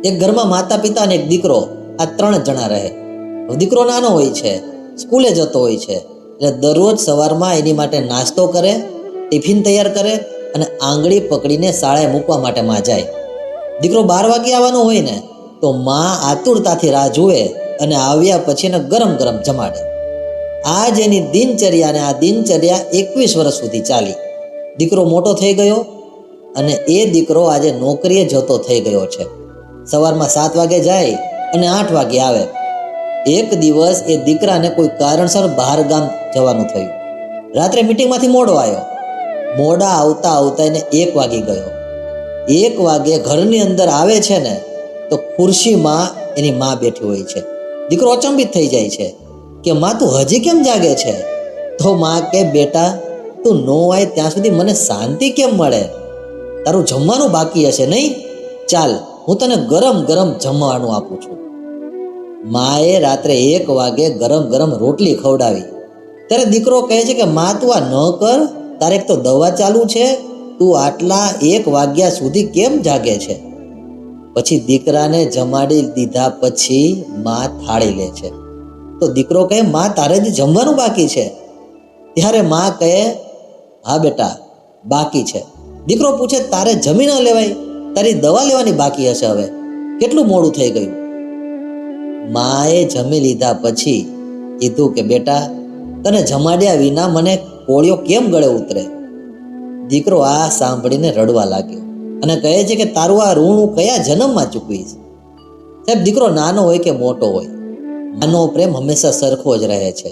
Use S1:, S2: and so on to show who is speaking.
S1: એક ઘરમાં માતા પિતા અને એક દીકરો, આ 3 જણા રહે. દીકરો નાનો હોય છે, સ્કૂલે જતો હોય છે, એટલે દરરોજ સવારમાં એની માટે નાસ્તો કરે, ટિફિન તૈયાર કરે અને આંગળી પકડીને શાળાએ મૂકવા માટે માં જાય. દીકરો 12 વાગે આવવાનો હોય ને તો માં આતુરતાથી રાહ જુએ અને આવ્યા પછી એને ગરમ ગરમ જમાડે. આ જ એની દિનચર્યા, અને આ દિનચર્યા 21 વર્ષ સુધી ચાલી. દીકરો મોટો થઈ ગયો અને એ દીકરો આજે નોકરીએ જતો થઈ ગયો છે. સવારમાં 7 વાગે જાય અને 8 વાગે આવે. એક દિવસ એ દીકરાને કોઈ કારણસર બહાર ગામ જવાનું થયું. રાત્રે મીટિંગમાંથી મોડો આવ્યો. મોડા આવતા આવતા એને 1 વાગી ગયો. 1 વાગે ઘરની અંદર આવે છે ને તો ખુરશીમાં એની માં બેઠી હોય છે. દીકરો અચંબિત થઈ જાય છે કે માં તું હજી કેમ જાગે છે? તો માં કે બેટા, તું નો આવે ત્યાં સુધી મને શાંતિ કેમ મળે? તારું જમવાનું બાકી હશે નહીં? ચાલ, હું તને ગરમ ગરમ જમવાનું આપું છું. માએ રાત્રે 1 વાગે ગરમ ગરમ રોટલી ખવડાવી. ત્યારે દીકરો કહે છે કે માં તું આ ન કર, તારે એક તો દવા ચાલુ છે, તું આટલા 1 વાગ્યા સુધી કેમ જાગે છે? પછી દીકરાને જમાડી દીધા પછી માં થાળી લે છે. તો દીકરો કહે માં તારે જ જમવાનું બાકી છે? ત્યારે માં કહે હા બેટા બાકી છે. દીકરો પૂછે તારે જમી ન લેવાય? તારી દવા લેવાની બાકી હશે, હવે કેટલું મોડું થઈ ગયું? માએ જમી લીધા પછી કીધું કે બેટા, તને જમાડ્યા વિના મને કોળિયો કેમ ગળે ઉતરે? દીકરો આ સાંભળીને રડવા લાગ્યો અને કહે છે કે તારું આ ઋણ હું કયા જન્મમાં ચૂકવીશ? સાહેબ, દીકરો નાનો હોય કે મોટો હોય, માનો પ્રેમ હંમેશા સરખો જ રહે છે.